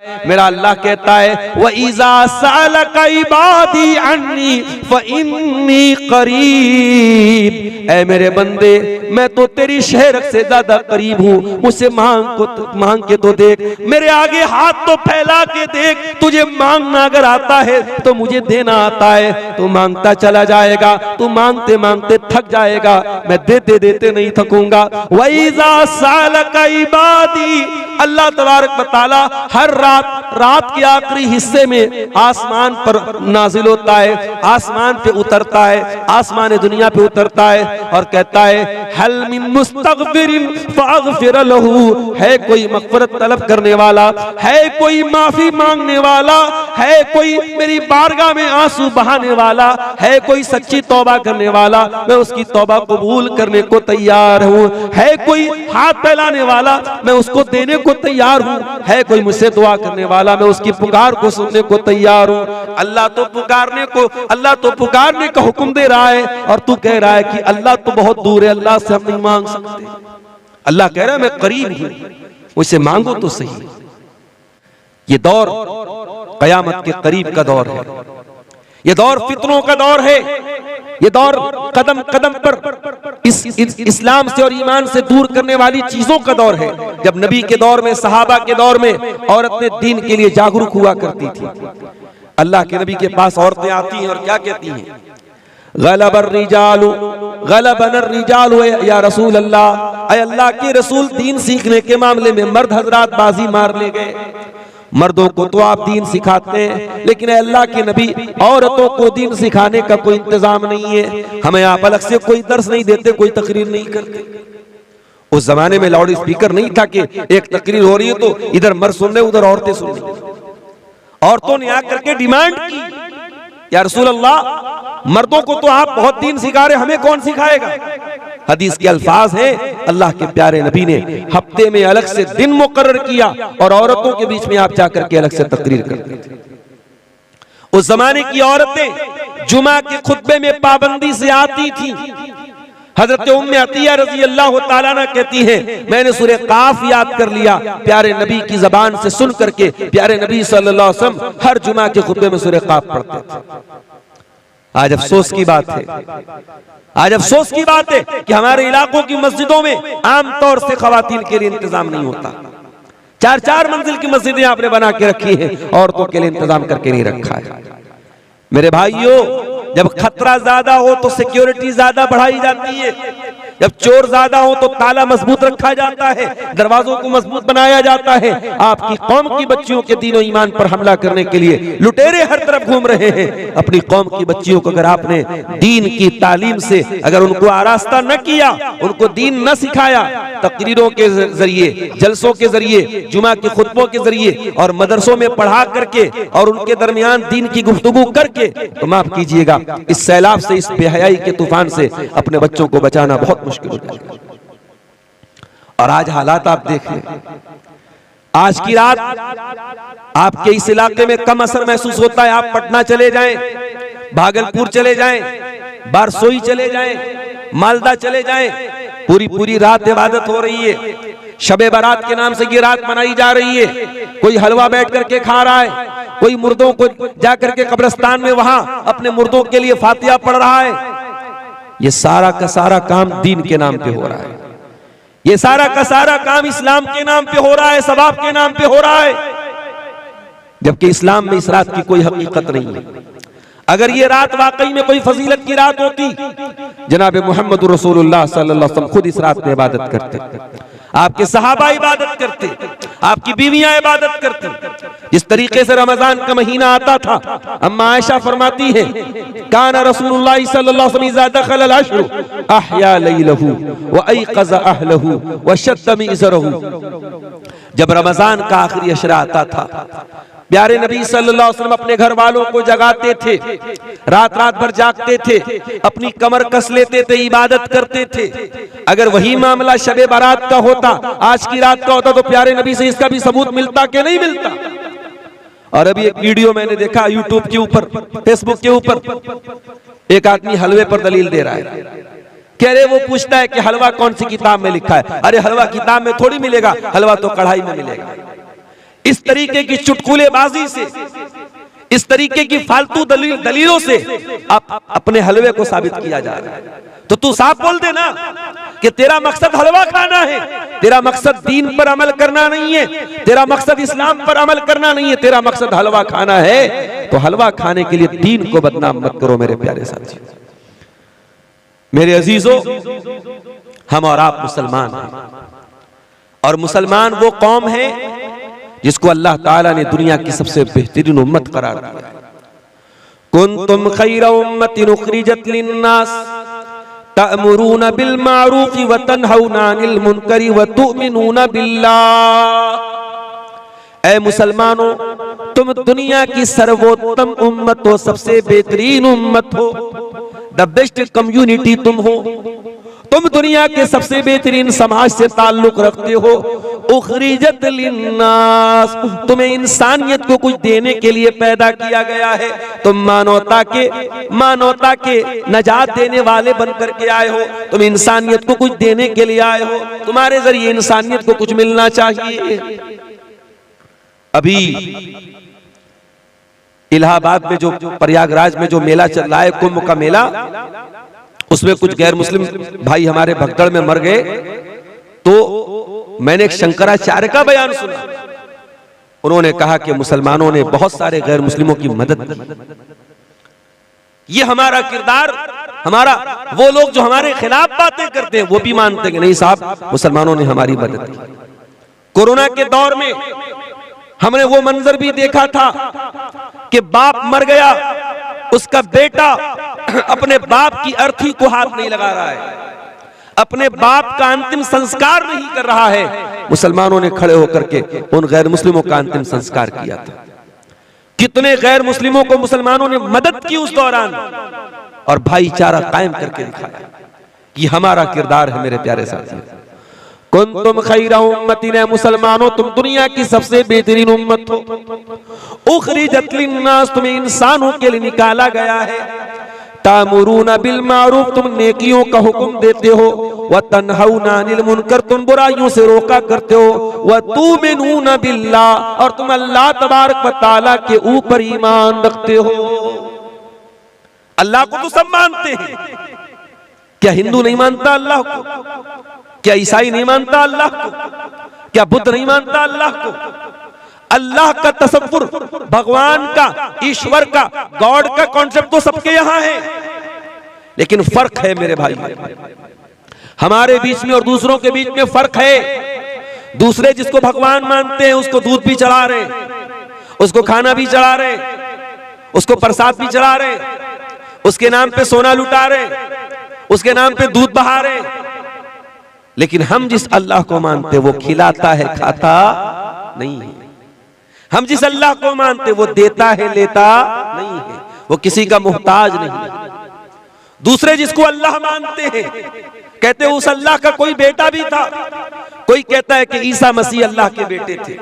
मेरा अल्लाह कहता है व इज़ा सअलका इबादी अन्नी फइन्नी करीब, ऐ मेरे बंदे मैं तो तेरी शहरत से ज्यादा करीब हूँ, मुझसे मांग के तो देख, मेरे आगे हाथ तो फैला के देख, तुझे मांगना अगर आता है तो मुझे देना आता है, तू मांगता चला जाएगा, तू मांगते मांगते थक जाएगा, मैं देते देते नहीं थकूंगा। व इज़ा सअलका इबादी, अल्लाह तबारक व तआला हर रात के आखिरी हिस्से में आसमान पर नाजिल होता है, आसमान पे उतरता है, आसमान दुनिया पे उतरता है और कहता है हल मिन मुस्तगफिरिन फअगफिर लहू, है कोई मग़फ़िरत तलब करने वाला, है कोई माफी मांगने वाला, है कोई मेरी बारगाह में आंसू बहाने वाला, है कोई सच्ची तौबा करने वाला, मैं उसकी तौबा कबूल करने को तैयार हूँ, है कोई हाथ फैलाने वाला, मैं उसको देने को तैयार हूँ, है कोई मुझसे दुआ करने वाला, मैं उसकी पुकार को सुनने को तैयार हूँ। अल्लाह तो पुकारने का हुक्म दे रहा है और तू कह रहा है कि अल्लाह तो बहुत दूर है, अल्लाह से हम नहीं मांग सकते। अल्लाह कह रहा है मैं करीब हूँ, मुझसे मांगो तो सही। ये दौर कयामत के करीब का दौर है, ये दौर फितनों का दौर है, ये दौर कदम कदम पर इस्लाम से और ईमान से दूर करने वाली चीजों का दौर है। जब नबी के दौर में, सहाबा के दौर में औरतें दीन के लिए जागरूक हुआ करती थी, अल्लाह के नबी के पास औरतें आती हैं और क्या कहती हैं, गलबर रिजालु या रसूल अल्लाह, ऐ अल्लाह के रसूल दीन सीखने के मामले में मर्द हजरात बाजी मार ले गए, मर्दों को तो आप दीन सिखाते हैं लेकिन अल्लाह के नबी औरतों को दीन सिखाने का कोई इंतजाम नहीं है, हमें आप अलग से कोई दर्स नहीं देते, कोई तकरीर नहीं करते। उस जमाने में लाउड स्पीकर नहीं था कि एक तकरीर हो रही है तो इधर मर्द सुन रहे उधर औरतें सुन रही। औरतों ने आकर के डिमांड की, या रसूल अल्लाह मर्दों को तो आप बहुत दीन सिखा रहे, हमें कौन सिखाएगा। हदीस के अल्फाज हैं, अल्लाह के प्यारे नबी ने हफ्ते में अलग से दिन मुकर्रर किया और औरतों के बीच में आप जाकर के अलग से तकरीर करते थे। उस जमाने की औरतें जुमा के खुतबे में पाबंदी से आती थी। हजरत उम्मे अतिया रज़ी अल्लाह ताला अन्हा कहती हैं, मैंने सूरह काफ याद कर लिया, प्यारे नबी की जबान से सुन करके प्यारे नबी सल्लल्लाहु अलैहि वसल्लम हर जुमा के खुतबे में सूरह काफ पढ़ते थे। आज अफसोस की बात है, आज अफसोस की बात है कि हमारे इलाकों की मस्जिदों में आमतौर से खवातीन के लिए इंतजाम नहीं होता। 4-4 मंजिल की मस्जिदें आपने बना के रखी है, औरतों के लिए इंतजाम करके नहीं रखा है। मेरे भाइयों, जब खतरा ज्यादा हो तो सिक्योरिटी ज्यादा बढ़ाई जाती है, जब चोर ज्यादा हो तो ताला मजबूत रखा जाता है, दरवाजों को मजबूत बनाया जाता है। आपकी कौम की बच्चियों के दीन और ईमान पर हमला करने के लिए लुटेरे हर तरफ घूम रहे हैं। अपनी कौम की बच्चियों को अगर आपने दीन की तालीम से अगर उनको आरास्ता न किया, उनको दीन न सिखाया, तकरीरों के जरिए, जलसों के जरिए, जुमा के खुतबों के जरिए और मदरसों में पढ़ा करके और उनके दरमियान दीन की गुफ्तगू करके, तो माफ कीजिएगा इस सैलाब से, इस बेहयाई के तूफान से अपने बच्चों को बचाना बहुत मुश्किल हो जाएगा। और आज हालात आप देख लें, आज की रात आपके इस इलाके में कम असर महसूस होता है। आप पटना चले जाएं, भागलपुर चले जाएं, बारसोई चले जाएं, मालदा चले जाएं, पूरी रात इबादत हो रही है। शबे बारात के नाम से ये रात मनाई जा रही है। कोई हलवा बैठ करके खा रहा है, कोई मुर्दों को जाकर के कब्रिस्तान में वहां अपने मुर्दों के लिए फातिहा पढ़ रहा है। ये सारा का सारा काम दीन के नाम पे हो रहा है, ये सारा का सारा काम इस्लाम के नाम पे हो रहा है, सवाब के नाम पे हो रहा है, जबकि इस्लाम में इस रात की कोई हकीकत नहीं है। अगर ये रात वाकई में कोई फजीलत की रात होती, जनाब मोहम्मद रसूलुल्लाह सल्लल्लाहु अलैहि वसल्लम खुद इस रात में इबादत करते, आपके सहाबा इबादत करते, आपकी बीवियां इबादत करती। जिस तरीके से रमजान का महीना आता था, अम्मा आयशा फरमाती है, काना रसूलुल्लाह सल्लल्लाहु अलैहि वसल्लम इज़ा दखल अल-अश्र अहया लैलहू व अयक़ज़ अहलहू व शद्द मिज़रहू। जब रमजान का आखिरी अशरा आता था, प्यारे नबी सल्लल्लाहु अलैहि वसल्लम अपने घर वालों को जगाते थे, रात भर जागते थे, अपनी कमर कस लेते थे, इबादत करते थे। अगर वही मामला शबे बारात का होता, आज की रात का होता, तो प्यारे नबी से इसका भी सबूत मिलता कि नहीं मिलता। और अभी एक वीडियो मैंने देखा यूट्यूब के ऊपर, फेसबुक के ऊपर, एक आदमी हलवे पर दलील दे रहा है। कह रहे, वो पूछता है कि हलवा कौन सी किताब में लिखा है। अरे हलवा किताब में थोड़ी मिलेगा, हलवा तो कढ़ाई में मिलेगा। इस तरीके की चुटकुलेबाजी से, इस तरीके की फालतू दलीलों से अपने हलवे को साबित किया जा रहा है। तो तू साफ बोल देना कि तेरा मकसद हलवा खाना है, तेरा मकसद दीन पर अमल करना नहीं है, तेरा मकसद इस्लाम पर अमल करना नहीं है, तेरा मकसद हलवा खाना है। तो हलवा खाने के लिए दीन को बदनाम मत करो मेरे प्यारे साथियों। मेरे अजीजों, हम और आप मुसलमान हैं, और मुसलमान वो कौम है जिसको अल्लाह ताला ने दुनिया की सबसे बेहतरीन उम्मत करार दिया है। कुंतुम खैरा उम्मतिन उखरिजत लिन्नास तअमुरूना बिल मारूफ व तनहौना अनिल मुनकरी व तुमिनूना बिल्लाह। ऐ मुसलमानों, तुम दुनिया की सर्वोत्तम उम्मत हो, सबसे बेहतरीन उम्मत हो, द बेस्ट कम्युनिटी तुम हो, तुम दुनिया के सबसे बेहतरीन समाज से ताल्लुक रखते हो। उखरिजत लिन्नास, तुम्हें इंसानियत को कुछ देने के लिए पैदा किया गया है। तुम मानवता के नजात देने वाले बन करके आए हो, तुम इंसानियत को कुछ देने के लिए आए हो, तुम्हारे जरिए इंसानियत को कुछ मिलना चाहिए। अभी इलाहाबाद में जो प्रयागराज में जो मेला चल रहा है, कुंभ का मेला, उसमें कुछ गैर मुस्लिम भाई हमारे भगदड़ में मर गए। तो मैंने एक शंकराचार्य का बयान सुना, उन्होंने कहा कि मुसलमानों ने बहुत सारे गैर मुस्लिमों की मदद की। ये हमारा किरदार, हमारा वो लोग जो हमारे खिलाफ बातें करते हैं वो भी मानते हैं कि नहीं साहब, मुसलमानों ने हमारी मदद की। कोरोना के दौर में हमने वो मंजर भी देखा था कि बाप मर गया, उसका बेटा अपने बाप की अर्थी को हाथ नहीं लगा रहा है, अपने बाप का अंतिम संस्कार नहीं कर रहा है। मुसलमानों ने खड़े होकर के उन गैर मुस्लिमों का अंतिम संस्कार किया था। कितने गैर मुस्लिमों को मुसलमानों ने मदद की उस दौरान, और भाईचारा कायम करके दिखाया। ये हमारा किरदार है मेरे प्यारे साथियों। कुंतुम खैरा उम्मतिन, मुसलमानों तुम दुनिया की सबसे बेहतरीन उम्मत हो। उखरिजत लिन्नास, तुम्हें इंसानों के लिए निकाला गया है। तामुरूना बिल मारूफ, तुम नेकियों का हुक्म देते हो। व तनहौना अनिल मुनकर, तुम बुराइयों से रोका करते हो। व तुमिनूना बिल्लाह, और तुम अल्लाह तबारक व तआला के ऊपर ईमान रखते हो। अल्लाह को तो सब मानते हैं, क्या हिंदू नहीं मानता अल्लाह को? क्या ईसाई नहीं मानता अल्लाह को? क्या बुद्ध नहीं मानता अल्लाह को? अल्लाह का तसव्वुर, भगवान का, ईश्वर का, गॉड का कॉन्सेप्ट तो सबके यहां है, लेकिन फर्क है मेरे भाई, हमारे बीच में और दूसरों के बीच में फर्क है। दूसरे जिसको भगवान मानते हैं उसको दूध भी चढ़ा रहे, उसको खाना भी चढ़ा रहे, उसको प्रसाद भी चढ़ा रहे, उसके नाम पे सोना लुटा रहे, उसके नाम पे दूध बहा रहे। लेकिन हम जिस अल्लाह को मानते वो खिलाता है, खाता नहीं है। हम जिस अल्लाह को मानते वो देता है, लेता नहीं है, वो किसी का मोहताज नहीं है। दूसरे जिसको अल्लाह मानते हैं कहते हैं उस अल्लाह का कोई बेटा भी था। कोई कहता है कि ईसा मसीह अल्लाह के बेटे थे,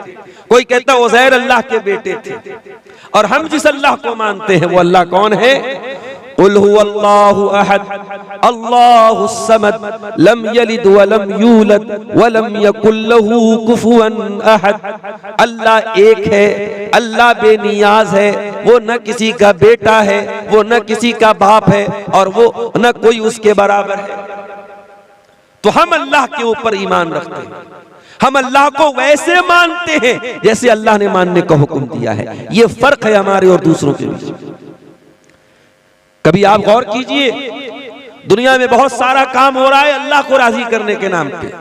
कोई कहता है उज़ैर अल्लाह के बेटे थे। और हम जिस अल्लाह को मानते हैं वो अल्लाह कौन है? कुल हुवल्लाहु अहद अल्लाहुस समद लम यलिद व लम यूलद व लम यकुल लहू कुफुवन अहद। अल्लाह एक है, अल्लाह बेनियाज है, वो न किसी का बेटा है, वो न किसी का बाप है, और वो न कोई उसके बराबर है। तो हम अल्लाह के ऊपर ईमान रखते हैं, हम अल्लाह को वैसे मानते हैं जैसे अल्लाह ने मानने का हुक्म दिया है। ये फर्क है हमारे और दूसरों के बीच। कभी आप गौर कीजिए, दुनिया में बहुत सारा काम हो रहा है अल्लाह को राजी करने के नाम पे।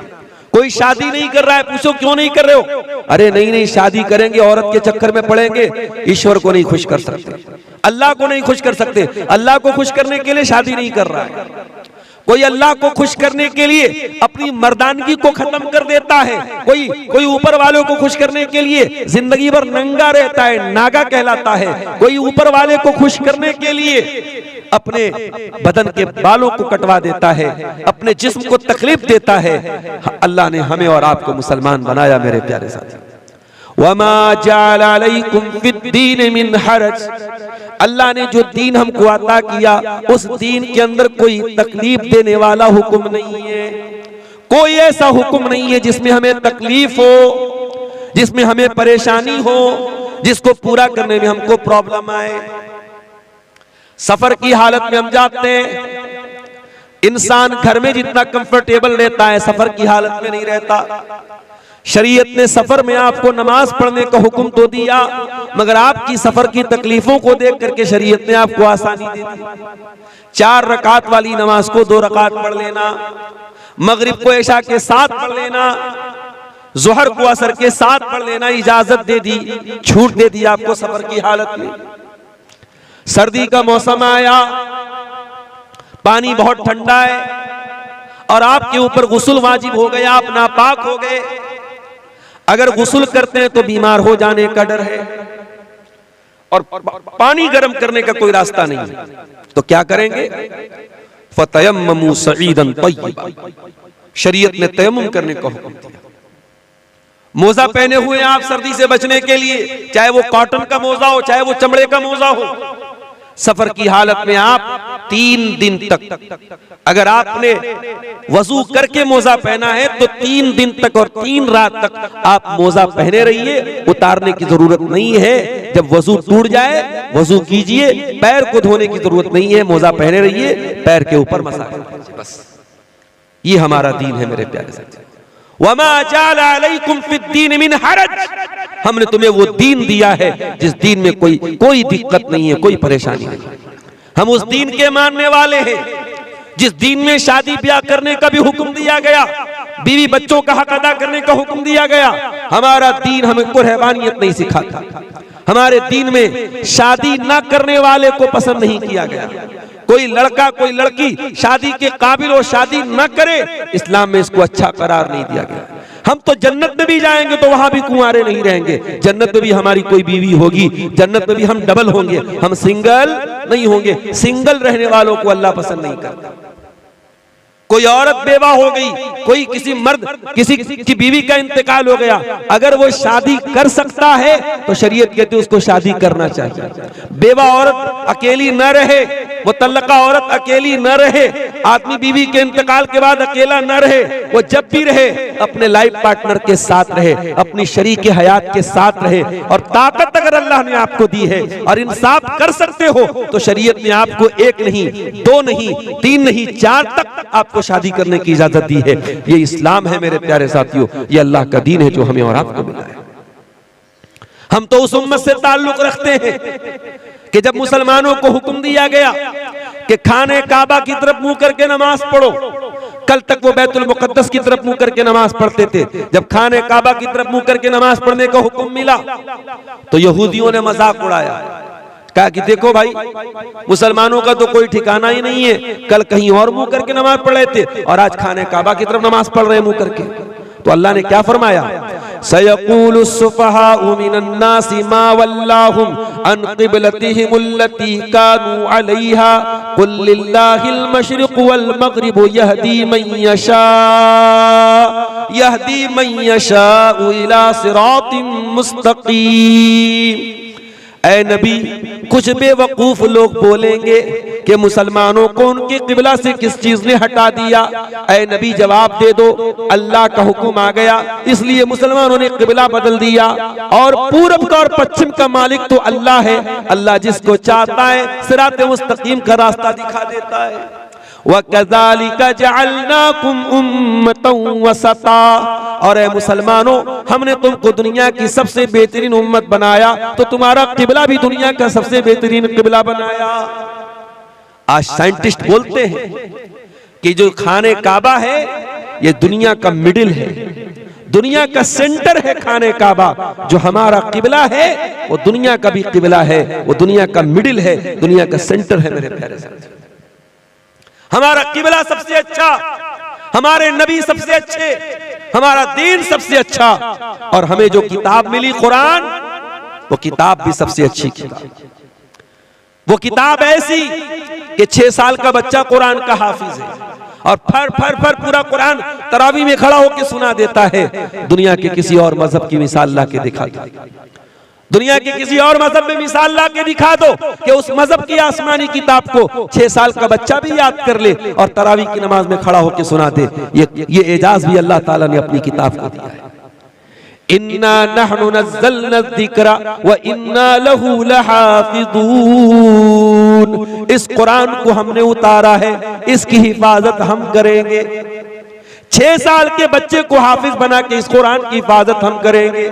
कोई शादी नहीं कर रहा है, पूछो क्यों नहीं कर रहे हो? अरे नहीं, शादी करेंगे औरत के चक्कर में पड़ेंगे, ईश्वर को नहीं खुश कर सकते, अल्लाह को नहीं खुश कर सकते। अल्लाह को खुश करने के लिए शादी नहीं कर रहा है। कोई अल्लाह को खुश करने के लिए अपनी मर्दानगी को खत्म कर देता है, कोई ऊपर वालों को खुश करने के लिए जिंदगी भर नंगा रहता है, नागा कहलाता है। कोई ऊपर वाले को खुश करने के लिए अपने बदन के बालों को कटवा देता है, अपने जिस्म को तकलीफ देता है। अल्लाह ने हमें और आपको मुसलमान बनाया मेरे प्यारे साथी। वमा जअल अलैकुम फिद्दीन मिन हरज, अल्लाह ने जो दीन हमको अता किया उस दीन के अंदर कोई तकलीफ देने वाला हुक्म नहीं है। कोई ऐसा हुक्म नहीं है जिसमें हमें तकलीफ हो, जिसमें हमें परेशानी हो, जिसको पूरा करने में हमको प्रॉब्लम आए। सफर की हालत में हम जाते हैं, इंसान घर में जितना कंफर्टेबल रहता है सफर की हालत में नहीं रहता। शरीयत ने सफर में आपको नमाज पढ़ने का हुक्म तो दिया, मगर आपकी सफर की तकलीफों को देख करके शरीयत ने आपको आसानी दे दी। 4 रकात वाली नमाज को 2 रकात पढ़ लेना, मगरिब को इशा के साथ पढ़ लेना, जोहर को असर के साथ पढ़ लेना इजाजत दे दी, छूट दे दी आपको सफर की हालत में। सर्दी का मौसम आया, पानी बहुत ठंडा है और आपके ऊपर गुस्ल वाजिब हो गया, आप नापाक हो गए। अगर गुस्ल करते हैं तो बीमार हो जाने का डर है और पानी गर्म करने का कोई रास्ता नहीं है, तो क्या करेंगे? फतयम्ममू सईदन तय्यबा, शरीयत ने तयम्मुम करने का हुक्म दिया। मोजा पहने हुए आप सर्दी से बचने के लिए, चाहे वो कॉटन का मोजा हो चाहे वो चमड़े का मोजा हो। सफर की हालत में आप 3 दिन तक, अगर आपने वजू करके मोजा पहना है तो 3 दिन तक और 3 रात तक आप मोजा पहने रहिए, उतारने की जरूरत नहीं है। जब वजू टूट जाए वजू कीजिए, पैर को धोने की जरूरत नहीं है, मोजा पहने रहिए, पैर के ऊपर मसाज कीजिए, बस। ये हमारा दीन है मेरे प्यारे साथी। वमा जाल अलैकुम फिद्दीन मिन हरज, हमने तुम्हें वो दीन दिया है जिस दीन में कोई दिक्कत नहीं है, कोई परेशानी नहीं। हम उस दीन के मानने वाले हैं जिस दीन में शादी ब्याह करने का भी हुक्म दिया गया, बीवी बच्चों का हक अदा करने का हुक्म दिया गया। हमारा दीन हमें को रहबानियत नहीं सिखाता। हमारे दीन में शादी ना करने वाले को पसंद नहीं किया गया। कोई लड़का कोई लड़की शादी के काबिल हो, शादी न करे, इस्लाम में इसको अच्छा करार नहीं दिया गया। हम तो जन्नत में भी जाएंगे तो वहां भी कुंवारे नहीं रहेंगे, जन्नत में भी हमारी कोई बीवी होगी, जन्नत में भी हम डबल होंगे, हम सिंगल नहीं होंगे। सिंगल रहने वालों को अल्लाह पसंद नहीं करता। कोई औरत बेवा हो गई, कोई किसी मर्द किसी की बीवी का इंतकाल हो गया, अगर वो शादी कर सकता है तो शरीयत कहती है उसको शादी करना चाहिए। बेवा औरत अकेली न रहे, मुतल्लका औरत अकेली न रहे, आदमी बीवी के इंतकाल के बाद अकेला न रहे, वो जब भी रहे अपने लाइफ पार्टनर के साथ रहे, अपनी शरीक हयात के साथ रहे। और ताकत अगर अल्लाह ने आपको दी है और इंसाफ कर सकते हो तो शरीयत ने आपको 1 नहीं 2 नहीं 3 नहीं 4 तक आपको शादी करने की इजाजत दी है। ये इस्लाम है मेरे प्यारे साथियों, ये अल्लाह का दीन है जो हमें और आपको मिला है। हम तो उस उम्मत से ताल्लुक रखते हैं कि जब मुसलमानों को हुक्म दिया गया कि खाने काबा की तरफ मुंह करके नमाज पढ़ो, कल तक वो बैतुल मुकद्दस की तरफ मुंह करके नमाज पढ़ते थे। जब खाने काबा की तरफ मुंह करके नमाज पढ़ने का हुक्म मिला तो यहूदियों ने मजाक उड़ाया, कहा कि देखो भाई मुसलमानों का तो कोई ठिकाना ही नहीं है, कल कहीं और मुंह करके नमाज पढ़ रहे थे और आज खाने काबा की तरफ नमाज पढ़ रहे हैं मुंह करके। तो अल्लाह ने क्या फरमाया? सयक़ूलु सुफ़हाउ मिनन्नासि मा वल्लाहुम अन क़िबलतिहिमुल्लती कानू अलैहा क़ुल लिल्लाहिल मशरिक़ु वल मग़रिबु यहदी मन यशाउ इला सिरातिम मुस्तक़ीम। ऐ नबी, कुछ बेवकूफ लोग बोलेंगे कि मुसलमानों को उनके किबला से किस चीज ने हटा दिया। ऐ नबी जवाब दे दो, अल्लाह का हुक्म आ गया इसलिए मुसलमानों ने किबला बदल दिया, और पूरब का और पश्चिम का मालिक तो अल्लाह है। अल्लाह जिसको चाहता है सिरात मुस्तकीम का रास्ता दिखा देता है। वकज़ालिका जअलनाकुम उम्मतन वसता, और ऐ मुसलमानों हमने तुमको दुनिया की सबसे बेहतरीन उम्मत बनाया तो तुम्हारा किबला भी दुनिया का सबसे बेहतरीन किबला बनाया। आज साइंटिस्ट बोलते हैं कि जो खाने काबा है ये दुनिया का मिडिल है, दुनिया का सेंटर है खाने काबा। जो हमारा किबला है वो दुनिया का भी किबला है, वो दुनिया का मिडिल है, दुनिया का सेंटर है मेरे प्यारे साथी। हमारा किबला सबसे अच्छा, हमारे नबी सबसे अच्छे, हमारा दीन सबसे अच्छा, और हमें जो किताब मिली कुरान वो किताब भी सबसे अच्छी किताब। वो किताब ऐसी कि 6 साल का बच्चा कुरान का हाफिज है और फर फर फर पूरा कुरान तरावी में खड़ा होकर सुना देता है। दुनिया के किसी और मजहब की मिसाल ला के दिखा दो, दुनिया के किसी और मजहब में मिसाल ला के दिखा दो कि उस मजहब की आसमानी किताब को 6 साल का बच्चा भी याद कर ले और तरावी की नमाज में खड़ा होकर सुना दे। ये एजाज भी अल्लाह ताला ने अपनी किताब को दिया है। इन्ना नहनु नज़्ज़लना ज़िक्रा व इन्ना लहू लहाफ़िज़ून। इस कुरान को हमने उतारा है, इसकी हिफाजत हम करेंगे। 6 साल के बच्चे को हाफिज बना के इस कुरान की हिफाजत हम करेंगे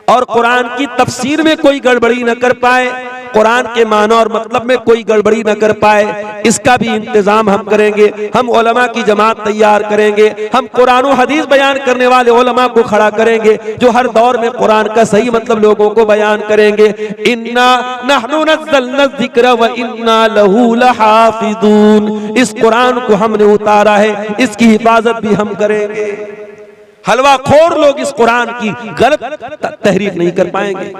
और कुरान की तफसीर में कोई गड़बड़ी न कर पाए, कुरान के माना और मतलब में कोई गड़बड़ी न कर पाए, इसका भी इंतजाम हम करेंगे। हम उलमा की जमात तैयार करेंगे, हम कुरान और हदीस बयान करने वाले उलमा को खड़ा करेंगे जो हर दौर में कुरान का सही मतलब लोगों को बयान करेंगे। इन्ना नहनु नज़्ज़लना ज़िक्रा व इन्ना लहू लहाफ़िज़ून। इस कुरान को हमने उतारा है, इसकी हिफाजत भी हम करेंगे। हलवा खोर लोग इस कुरान की गलत तहरीफ नहीं कर पाएंगे।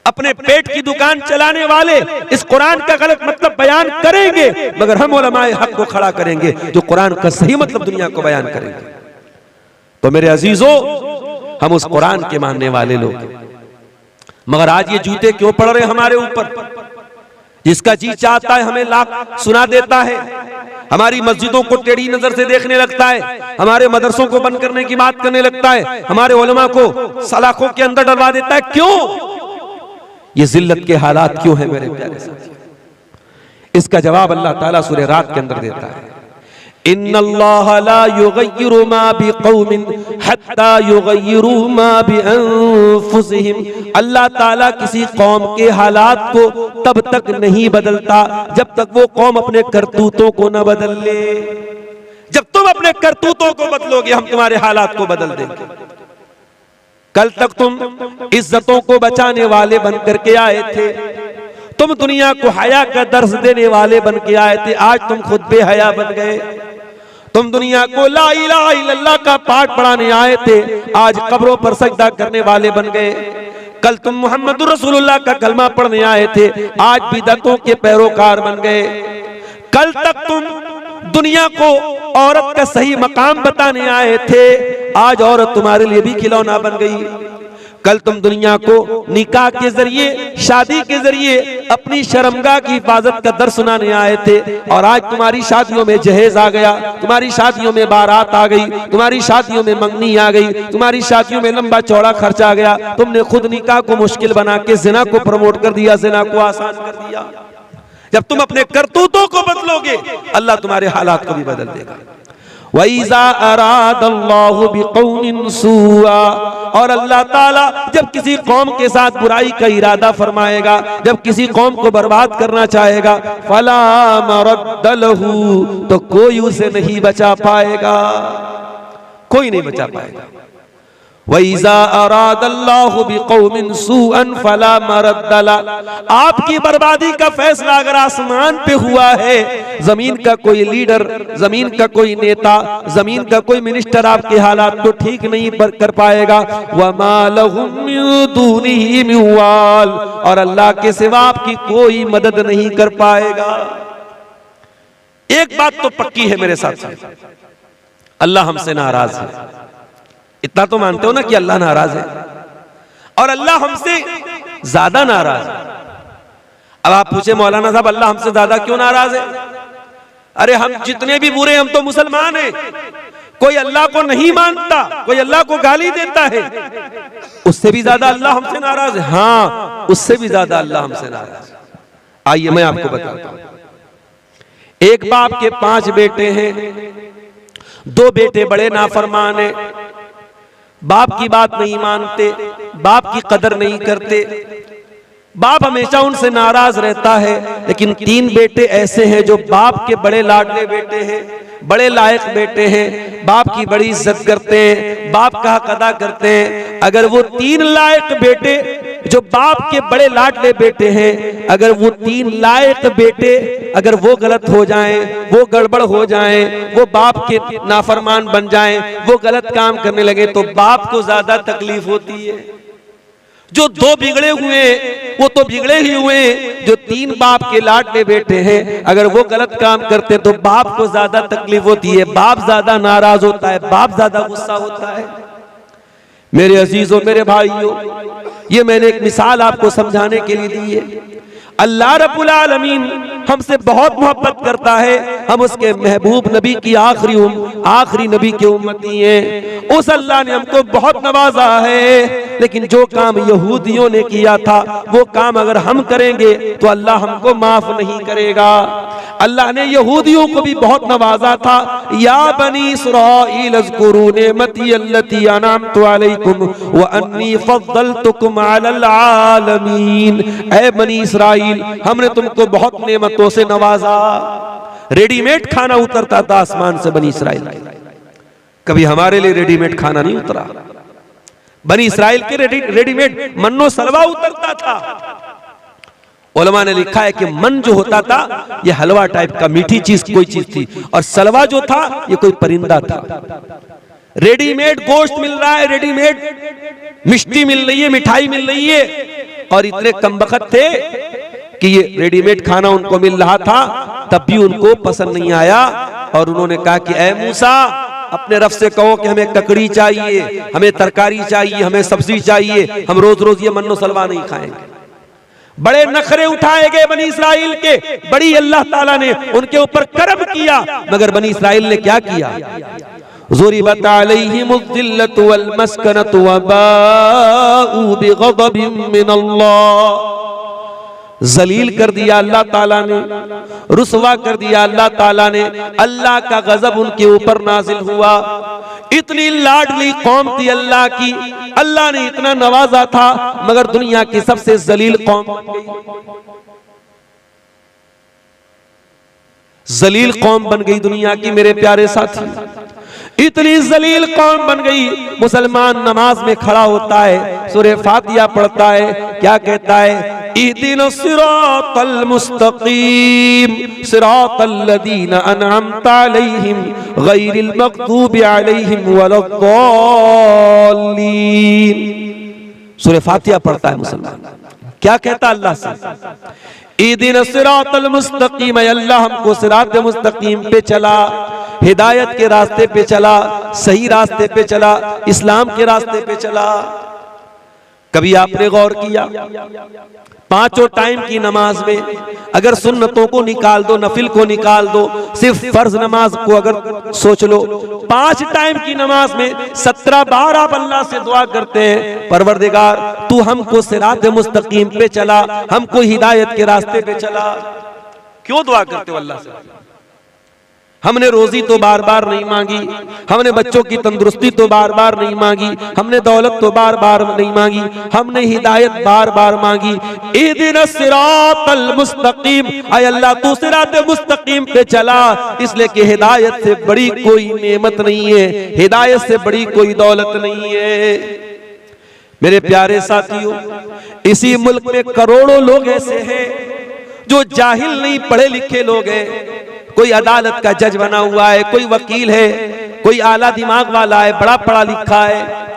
अपने पेट की दुकान चलाने वाले इस कुरान का गलत मतलब बयान करेंगे, मगर हम उलमाए हक को खड़ा करेंगे जो कुरान का सही मतलब दुनिया को बयान करेंगे। तो मेरे अजीजों, हम उस कुरान के मानने वाले लोग, मगर आज ये जूते क्यों पड़ रहे हमारे ऊपर? जिसका जी चाहता है हमें लाख सुना देता है, हमारी मस्जिदों को टेढ़ी नजर से देखने लगता है, हमारे मदरसों को बंद करने की बात करने लगता है, हमारे उलमा को सलाखों के अंदर डलवा देता है। क्यों? ये जिल्लत के हालात क्यों है मेरे प्यारे साथियों? इसका जवाब अल्लाह ताला सूरह रात के अंदर देता है। इन्नल्लाह ला युगय्यिरु मा बिक़ौमिन हत्ता युगय्यिरु मा बिअनफुसिहिम। अल्लाह ताला किसी कौम के हालात को तब तक नहीं बदलता जब तक वो कौम अपने करतूतों को न बदल ले। जब तुम अपने करतूतों को बदलोगे, हम तुम्हारे हालात को बदल देंगे। कल तक तुम इज्जतों को बचाने वाले बन करके आए थे, तुम दुनिया को हया का दर्स देने वाले बन के आए थे, आज तुम खुद बेहया बन गए। तुम दुनिया को ला इलाहा इल्लल्लाह का पाठ पढ़ाने आए थे, आज कब्रों पर सजदा करने वाले बन गए। कल तुम मुहम्मदुर रसूलुल्लाह का कलमा पढ़ने आए थे, आज बिदअतों के पैरोकार बन गए। कल तक तुम दुनिया को औरत का सही मकाम बताने आए थे, आज औरत तुम्हारे लिए भी खिलौना बन गई। कल तुम दुनिया को निकाह के जरिए, शादी के जरिए अपनी शर्मगाह की हिफाजत का दर्स सुनाने आए थे, और आज तुम्हारी शादियों में जहेज आ गया, तुम्हारी शादियों में बारात आ गई, तुम्हारी शादियों में मंगनी आ गई, तुम्हारी शादियों में लंबा चौड़ा खर्च आ गया। तुमने खुद निकाह को मुश्किल बना के जिना को प्रमोट कर दिया, जिना को आसान कर दिया। जब तुम अपने करतूतों को बदलोगे, अल्लाह तुम्हारे हालात को भी बदल देगा। वइज़ा अरादल्लाहु बिक़ौमिन सुआ, और अल्लाह ताला जब किसी कौम के साथ बुराई का इरादा फरमाएगा, जब किसी कौम को बर्बाद करना चाहेगा, फला मरद्द लहू, तो कोई उसे नहीं बचा पाएगा, कोई नहीं बचा पाएगा। वइज़ा अरादल्लाहु बिक़ौमिन सुअन फला मरद्द ला। आपकी बर्बादी का फैसला अगर आसमान पे हुआ है, जमीन का कोई लीडर, जमीन का कोई नेता, जमीन का कोई मिनिस्टर आपके हालात को ठीक नहीं कर पाएगा। वमा लहुम मिन दूनिही मिन वाल, और अल्लाह के सिवा आपकी कोई मदद नहीं कर पाएगा। एक बात तो पक्की है मेरे साथ, अल्लाह हमसे नाराज है। इतना तो मानते हो ना कि अल्लाह नाराज है, और अल्लाह हमसे ज्यादा नाराज है। अब आप पूछे मौलाना साहब अल्लाह हमसे ज्यादा क्यों नाराज है? अरे हम जितने भी बुरे, हम तो मुसलमान हैं। कोई अल्लाह को नहीं मानता, कोई अल्लाह को गाली देता है, उससे भी ज्यादा अल्लाह हमसे नाराज है। हाँ, उससे भी ज्यादा अल्लाह हमसे नाराज है। आइए मैं आपको बताता हूं। एक बाप के 5 बेटे हैं, 2 बेटे बड़े नाफरमान हैं, बाप की बात नहीं मानते, बाप की कदर नहीं करते, बाप हमेशा उनसे नाराज रहता है। लेकिन 3 बेटे ऐसे हैं जो बाप के बड़े लाडले बेटे हैं, बड़े लायक बेटे हैं, बाप की बड़ी इज्जत करते हैं, बाप का हक अदा करते हैं। अगर वो 3 लायक बेटे जो बाप के बड़े लाडले बेटे हैं, अगर वो 3 लायक बेटे अगर वो गलत हो जाएं, वो गड़बड़ हो जाएं, वो बाप के नाफरमान बन जाएं, वो गलत काम करने लगे, तो बाप को ज्यादा तकलीफ होती है। जो 2 बिगड़े हुए वो तो बिगड़े ही हुए, जो 3 बाप के लाडले बेटे हैं अगर वो गलत काम करते तो बाप को ज्यादा तकलीफ होती है, बाप ज्यादा नाराज होता है, बाप ज्यादा गुस्सा होता है। मेरे अजीजों, मेरे भाइयों, ये मैंने एक मिसाल आपको समझाने के लिए दी है। अल्लाह रब्बुल आलमीन हमसे बहुत मोहब्बत करता है, हम उसके महबूब नबी की आखिरी नबी के उम्मती हैं। उस अल्लाह ने हमको बहुत नवाजा है, लेकिन जो काम यहूदियों ने किया था वो काम अगर हम करेंगे तो अल्लाह हमको माफ नहीं करेगा। अल्लाह ने यहूदियों को भी बहुत नवाजा था, या बनी इस्राईल अज़्कुरू निअमती अल्लती अनअमतु अलैकुम व अन्नी फद्दलतुकुम अलल आलमीन। ऐ बनी इस्राईल, हमने तुमको बहुत नेमतों से नवाजा। रेडीमेड खाना उतरता था आसमान से बनी इस्राईल, कभी हमारे लिए रेडीमेड खाना नहीं उतरा। बनी इस्राईल के रेडीमेड मन्नो सलवा उतरता था। उलमा ने लिखा है कि मन जो होता था ये हलवा टाइप का मीठी चीज कोई चीज थी, और सलवा जो था ये कोई परिंदा था। रेडीमेड गोश्त मिल रहा है, रेडीमेड मिष्टी मिल रही है, मिठाई मिल रही है, और इतने कमबख्त थे कि ये रेडीमेड खाना उनको मिल रहा था, तब भी उनको पसंद नहीं आया। और उन्होंने कहा कि ऐ मूसा, अपने रब से कहो कि हमें ककड़ी चाहिए, हमें तरकारी चाहिए, हमें सब्जी चाहिए, हम रोज रोज ये मन्नो सलवा नहीं खाएंगे। बड़े नखरे उठाए गए बनी इस्राइल के, बड़ी अल्लाह ताला ने उनके ऊपर करम किया, मगर बनी इस्राइल ने क्या किया? ज़ुरिबत अलैहिमुज़्ज़िल्लतु वल मस्कनतु व बाऊ बिग़ज़बिन मिनल्लाह। जलील कर दिया अल्लाह ताला ने, रुसवा कर दिया अल्लाह ताला ने, अल्लाह का गजब उनके ऊपर नाजिल हुआ। इतनी लाडली कौम थी अल्लाह की, अल्लाह ने इतना नवाजा था, मगर दुनिया की सबसे जलील कौम बन गई। जलील कौम बन गई दुनिया की मेरे प्यारे साथी, इतनी जलील कौम बन गई। मुसलमान नमाज में खड़ा होता है, सूरह फातिहा पढ़ता है, क्या कहता है? इहदिनस सिरातल मुस्तकीम सिरातल लदीना अनअमता अलैहिम गैरिल मग़दूबि अलैहिम वलद्दाल्लीन। सूरह फातिहा पढ़ता है मुसलमान, क्या कहता अल्लाह से? इहदिनस सिरातल मुस्तकीम, अल्लाह हमको सिरात मुस्तकीम पे चला, हिदायत के रास्ते पे चला, सही रास्ते पे चला, इस्लाम के रास्ते पे चला। कभी आपने गौर किया, पांचों टाइम की नमाज में अगर सुन्नतों को निकाल दो, नफिल को निकाल दो, सिर्फ फर्ज नमाज को अगर सोच लो, 5 टाइम की नमाज में 17 बार आप अल्लाह से दुआ करते हैं, परवरदिगार तू हमको सिरात मुस्तकीम पे चला, हमको हिदायत के रास्ते पे चला। क्यों दुआ करते हो अल्लाह से? हमने रोजी तो बार बार नहीं मांगी, हमने बच्चों की तंदुरुस्ती तो बार बार नहीं मांगी, हमने दौलत तो बार बार नहीं मांगी, हमने हिदायत बार बार मांगी। इहदिनस सिरातल मुस्तकीम, ऐ अल्लाह तू सिरात मुस्तकीम पे चला, इसलिए कि हिदायत से बड़ी कोई नेमत नहीं है, हिदायत से बड़ी कोई दौलत नहीं है। मेरे प्यारे साथियों, इसी मुल्क में करोड़ों लोग ऐसे हैं जो जाहिल नहीं, पढ़े लिखे लोग हैं। कोई अदालत का जज बना हुआ है, कोई वकील है, कोई आला दिमाग वाला है, बड़ा पढ़ा लिखा है,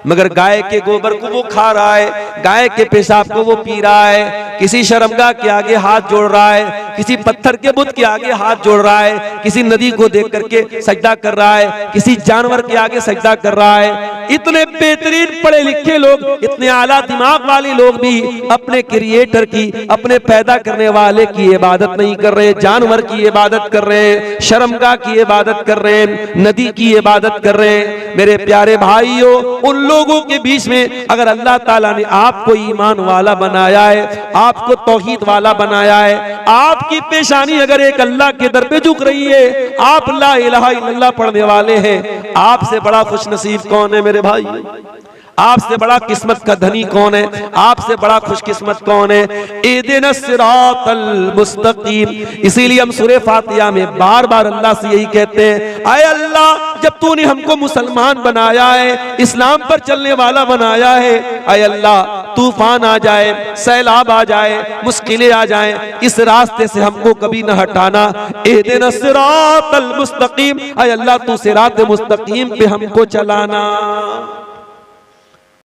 मगर गाय के गोबर को वो खा रहा है, गाय के पेशाब को वो पी रहा है, किसी शर्मगाह के आगे हाथ जोड़ रहा है, किसी पत्थर के बुत के आगे हाथ जोड़ रहा है, किसी नदी को देख करके सजदा कर रहा है, किसी जानवर के आगे सजदा कर रहा है। इतने बेहतरीन पढ़े लिखे लोग, इतने आला दिमाग वाले लोग भी अपने क्रिएटर की, अपने पैदा करने वाले की इबादत नहीं कर रहे, जानवर की इबादत कर रहे हैं, शर्मगाह की इबादत कर रहे हैं, नदी की इबादत कर रहे हैं। मेरे प्यारे भाइयों, उन लोगों के बीच में अगर अल्लाह ताला ने आपको ईमान वाला बनाया है, आपको तौहीद वाला बनाया है, आपकी पेशानी अगर एक अल्लाह के दर पे झुक रही है, आप ला इलाहा इल्लल्लाह पढ़ने वाले हैं, आपसे बड़ा खुशनसीब कौन है मेरे भाई? आपसे बड़ा किस्मत का धनी कौन है? आपसे बड़ा खुशकिस्मत कौन है? इहदिनस सिरातल मुस्तकीम। इसीलिए हम सूरह फातिहा में बार बार अल्लाह से यही कहते हैं, आए अल्लाह जब तूने हमको मुसलमान बनाया है, इस्लाम पर चलने वाला बनाया है, आए अल्लाह तूफान आ जाए, सैलाब आ जाए, मुश्किलें आ जाए, इस रास्ते से हमको कभी न हटाना। इहदिनस सिरातल मुस्तकीम, आए अल्लाह तू सिरात मुस्तकीम पे हमको चलाना।